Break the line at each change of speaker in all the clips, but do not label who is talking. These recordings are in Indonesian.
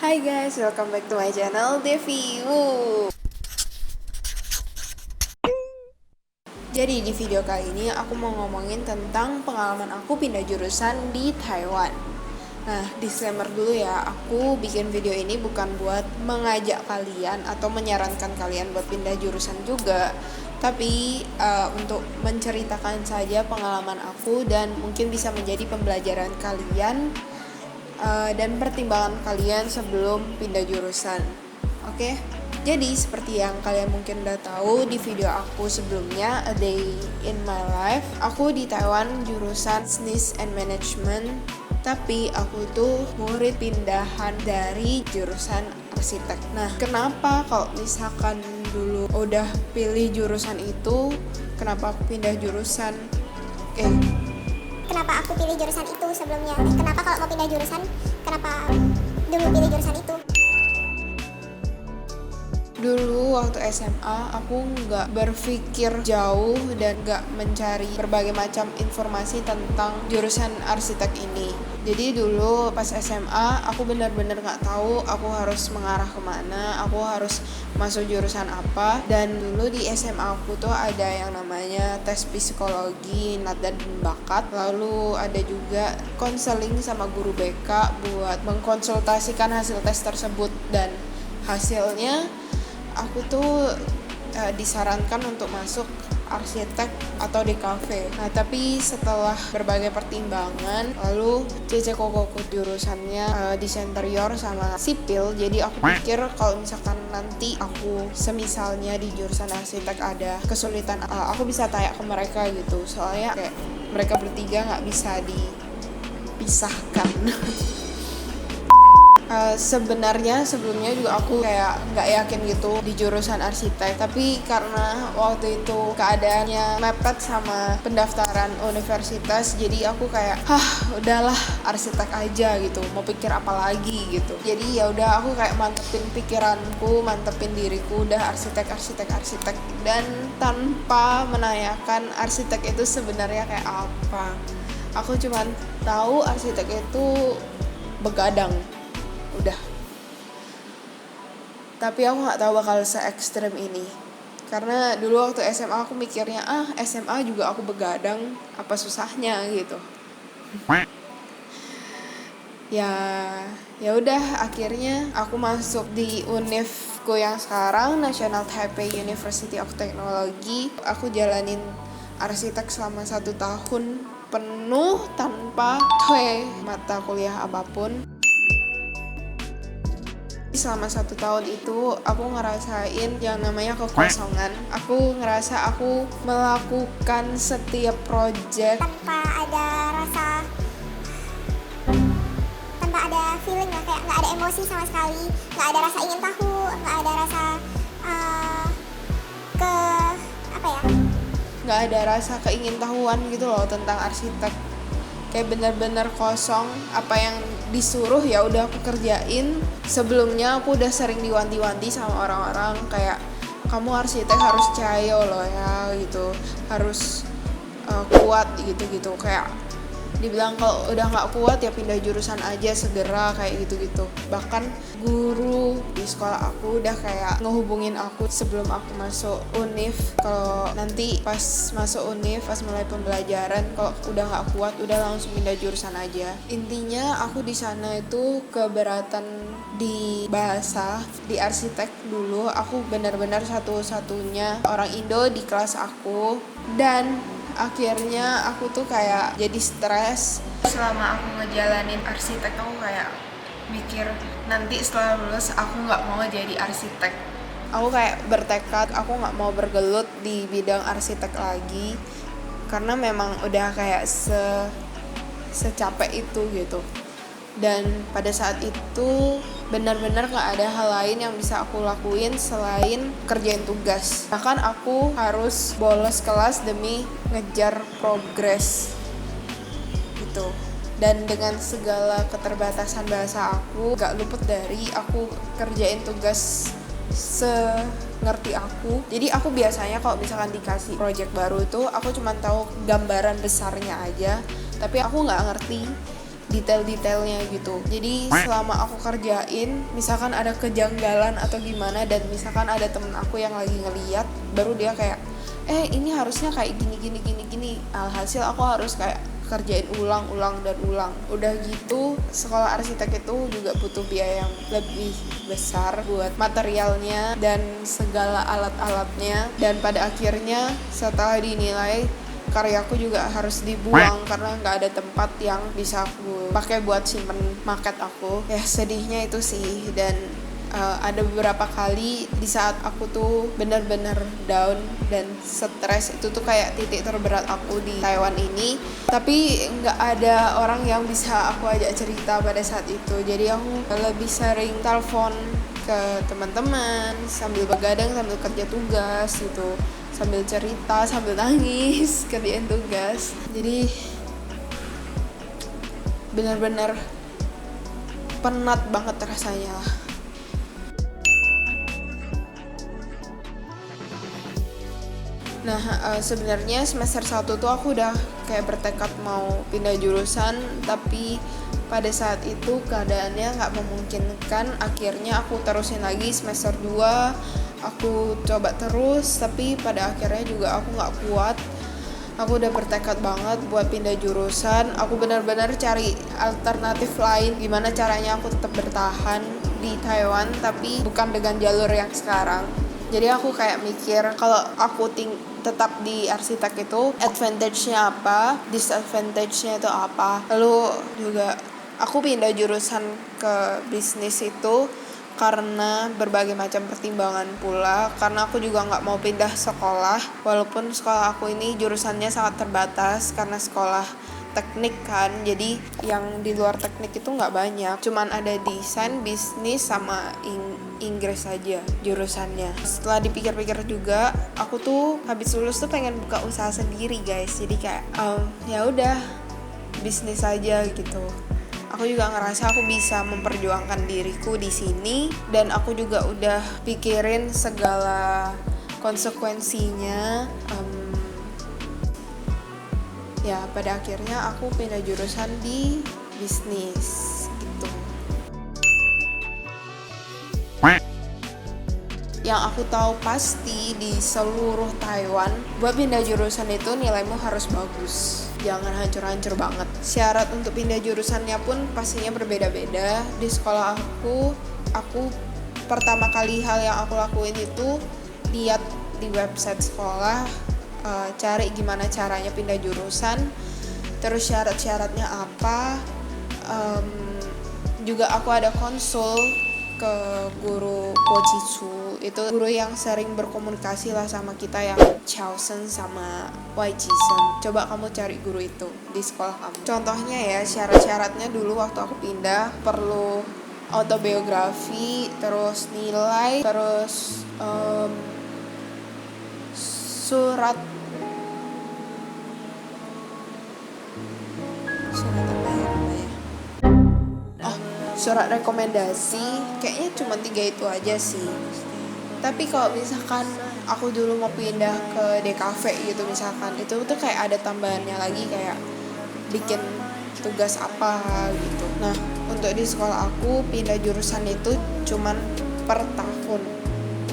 Hai guys, welcome back to my channel Devi. Woo. Jadi di video kali ini aku mau ngomongin tentang pengalaman aku pindah jurusan di Taiwan. Nah, disclaimer dulu ya, aku bikin video ini bukan buat mengajak kalian atau menyarankan kalian buat pindah jurusan juga, tapi untuk menceritakan saja pengalaman aku dan mungkin bisa menjadi pembelajaran kalian dan pertimbangan kalian sebelum pindah jurusan. Oke? Jadi seperti yang kalian mungkin udah tahu di video aku sebelumnya, A Day in My Life, aku di Taiwan jurusan Business and Management, tapi aku tuh murid pindahan dari jurusan arsitek. Nah, kenapa kalau misalkan dulu udah pilih jurusan itu, kenapa aku pindah jurusan?
Kenapa aku pilih jurusan itu sebelumnya? Kenapa kalau mau pindah jurusan, kenapa dulu pilih jurusan itu?
Dulu waktu SMA aku nggak berpikir jauh dan nggak mencari berbagai macam informasi tentang jurusan arsitek ini. Jadi dulu pas SMA aku benar-benar nggak tahu aku harus mengarah kemana, aku harus masuk jurusan apa. Dan dulu di SMA aku tuh ada yang namanya tes psikologi, minat dan bakat. Lalu ada juga konseling sama guru BK buat mengkonsultasikan hasil tes tersebut, dan hasilnya aku tuh disarankan untuk masuk arsitek atau DKV. Nah, tapi setelah berbagai pertimbangan, lalu CC Kokoku jurusannya desain interior sama sipil. Jadi aku pikir kalau misalkan nanti aku semisalnya di jurusan arsitek ada kesulitan, aku bisa tanya ke mereka gitu. Soalnya kayak mereka bertiga nggak bisa dipisahkan. Sebenarnya sebelumnya juga aku kayak nggak yakin gitu di jurusan arsitek, tapi karena waktu itu keadaannya mepet sama pendaftaran universitas, jadi aku kayak udahlah arsitek aja gitu, mau pikir apa lagi gitu. Jadi ya udah, aku kayak mantepin pikiranku, mantepin diriku, udah arsitek, dan tanpa menanyakan arsitek itu sebenarnya kayak apa. Aku cuman tahu arsitek itu begadang, udah. Tapi aku nggak tahu bakal se-ekstrem ini, karena dulu waktu SMA aku mikirnya SMA juga aku begadang, apa susahnya gitu. Ya udah, akhirnya aku masuk di univku yang sekarang, National Taipei University of Technology. Aku jalanin arsitek selama 1 tahun penuh tanpa mata kuliah apapun. Selama 1 tahun itu aku ngerasain yang namanya kekosongan. Aku ngerasa aku melakukan setiap project
tanpa ada feeling lah, kayak nggak ada emosi sama sekali, nggak ada rasa ingin tahu, nggak ada rasa
nggak ada rasa keingintahuan gitu loh tentang arsitek. Kayak benar-benar kosong, apa yang disuruh ya udah aku kerjain. Sebelumnya aku udah sering diwanti-wanti sama orang-orang kayak, kamu arsitek harus cayo loh ya gitu, harus kuat gitu-gitu. Kayak dibilang kalau udah nggak kuat ya pindah jurusan aja segera, kayak gitu-gitu. Bahkan guru di sekolah aku udah kayak ngehubungin aku sebelum aku masuk univ, kalau nanti pas masuk univ, pas mulai pembelajaran, kalau udah nggak kuat udah langsung pindah jurusan aja. Intinya aku di sana itu keberatan di bahasa. Di arsitek dulu aku benar-benar satu-satunya orang Indo di kelas aku, dan akhirnya aku tuh kayak jadi stres. Selama aku ngejalanin arsitek, aku kayak mikir nanti setelah lulus aku nggak mau jadi arsitek. Aku kayak bertekad aku nggak mau bergelut di bidang arsitek lagi, karena memang udah kayak secapek itu gitu. Dan pada saat itu benar-benar gak ada hal lain yang bisa aku lakuin selain kerjain tugas. Bahkan aku harus bolos kelas demi ngejar progres gitu. Dan dengan segala keterbatasan bahasa aku, gak luput dari aku kerjain tugas sengerti aku. Jadi aku biasanya kalau misalkan dikasih project baru tuh, aku cuma tahu gambaran besarnya aja, tapi aku gak ngerti detail-detailnya gitu. Jadi selama aku kerjain, misalkan ada kejanggalan atau gimana, dan misalkan ada temen aku yang lagi ngeliat, baru dia kayak ini harusnya kayak gini. Alhasil aku harus kayak kerjain ulang dan ulang. Udah gitu, sekolah arsitek itu juga butuh biaya yang lebih besar buat materialnya dan segala alat-alatnya, dan pada akhirnya setelah dinilai, karyaku juga harus dibuang karena nggak ada tempat yang bisa aku pakai buat simpen maket aku. Ya sedihnya itu sih. Dan ada beberapa kali di saat aku tuh benar-benar down dan stres, itu tuh kayak titik terberat aku di Taiwan ini, tapi nggak ada orang yang bisa aku ajak cerita pada saat itu. Jadi aku lebih sering telepon ke teman-teman sambil begadang, sambil kerja tugas gitu, sambil cerita, sambil nangis kerjain tugas. Jadi benar-benar penat banget rasanya lah. Nah, sebenarnya semester 1 tuh aku udah kayak bertekad mau pindah jurusan, tapi pada saat itu keadaannya nggak memungkinkan. Akhirnya aku terusin lagi semester 2, aku coba terus, tapi pada akhirnya juga aku nggak kuat. Aku udah bertekad banget buat pindah jurusan. Aku benar-benar cari alternatif lain, gimana caranya aku tetap bertahan di Taiwan, tapi bukan dengan jalur yang sekarang. Jadi aku kayak mikir, kalau aku tetap di arsitek itu advantage-nya apa, disadvantage-nya itu apa. Lalu juga aku pindah jurusan ke bisnis itu karena berbagai macam pertimbangan pula. Karena aku juga nggak mau pindah sekolah, walaupun sekolah aku ini jurusannya sangat terbatas karena sekolah teknik kan. Jadi yang di luar teknik itu nggak banyak, cuman ada desain, bisnis, sama Inggris aja jurusannya. Setelah dipikir-pikir juga, aku tuh habis lulus tuh pengen buka usaha sendiri guys. Jadi kayak ya udah bisnis aja gitu. Aku juga ngerasa aku bisa memperjuangkan diriku di sini, dan aku juga udah pikirin segala konsekuensinya. Ya pada akhirnya aku pindah jurusan di bisnis gitu. Yang aku tahu pasti di seluruh Taiwan, buat pindah jurusan itu nilaimu harus bagus, jangan hancur-hancur banget. Syarat untuk pindah jurusannya pun pastinya berbeda-beda. Di sekolah aku pertama kali hal yang aku lakuin itu lihat di website sekolah, cari gimana caranya pindah jurusan, terus syarat-syaratnya apa. Juga aku ada konsul ke guru Pojisu, itu guru yang sering berkomunikasi lah sama kita, yang Chaosen sama Waijisen. Coba kamu cari guru itu di sekolah kamu. Contohnya ya, syarat-syaratnya dulu waktu aku pindah perlu autobiografi, terus nilai, terus surat surat rekomendasi. Kayaknya cuma 3 itu aja sih. Tapi kalau misalkan aku dulu mau pindah ke DKV gitu misalkan, itu tuh kayak ada tambahannya lagi, kayak bikin tugas apa gitu. Nah, untuk di sekolah aku pindah jurusan itu cuman per tahun,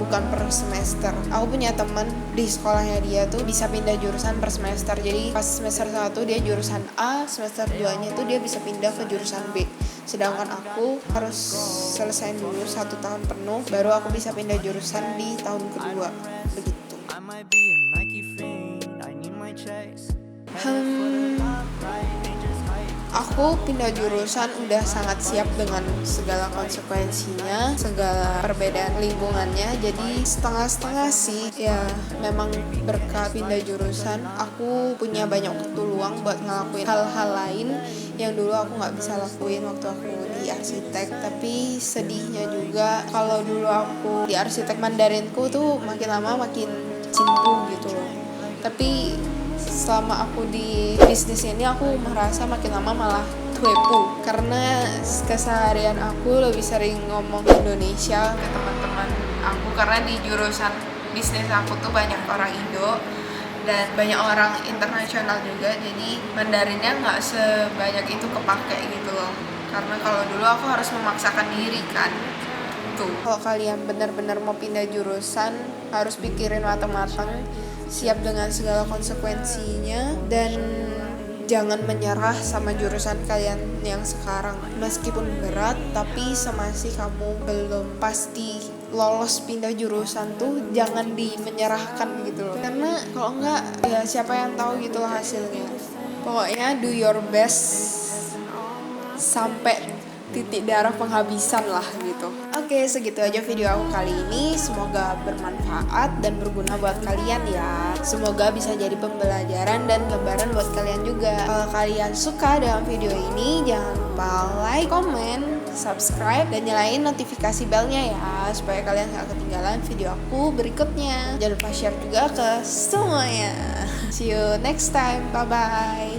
bukan per semester. Aku punya teman di sekolahnya dia tuh bisa pindah jurusan per semester. Jadi pas semester 1 dia jurusan A, semester 2-nya itu dia bisa pindah ke jurusan B. Sedangkan aku harus selesai dulu 1 tahun penuh, baru aku bisa pindah jurusan di tahun kedua. Begitu. Aku pindah jurusan udah sangat siap dengan segala konsekuensinya, segala perbedaan lingkungannya. Jadi setengah-setengah sih. Ya memang berkat pindah jurusan aku punya banyak waktu luang buat ngelakuin hal-hal lain yang dulu aku gak bisa lakuin waktu aku di arsitek. Tapi sedihnya juga, kalau dulu aku di arsitek, Mandarinku tuh makin lama makin cimpu gitu loh. Tapi selama aku di bisnis ini aku merasa makin lama malah tuepu, karena keseharian aku lebih sering ngomong Indonesia ke teman-teman aku, karena di jurusan bisnis aku tuh banyak orang Indo, dan banyak orang internasional juga, jadi Mandarinnya nggak sebanyak itu kepake gitu loh. Karena kalau dulu aku harus memaksakan diri kan. Tuh. Kalau kalian benar-benar mau pindah jurusan, harus pikirin matang-matang, siap dengan segala konsekuensinya, dan jangan menyerah sama jurusan kalian yang sekarang. Meskipun berat, tapi semasi kamu belum pasti lolos pindah jurusan tuh jangan menyerahkan gitu loh. Karena kalau enggak ya siapa yang tahu gitu loh hasilnya. Pokoknya do your best sampai titik darah penghabisan lah gitu. Oke, segitu aja video aku kali ini. Semoga bermanfaat dan berguna buat kalian ya. Semoga bisa jadi pembelajaran dan gambaran buat kalian juga. Kalau kalian suka dengan video ini, jangan lupa like, comment, subscribe, dan nyalain notifikasi belnya ya, supaya kalian gak ketinggalan video aku berikutnya. Jangan lupa share juga ke semuanya. See you next time. Bye-bye.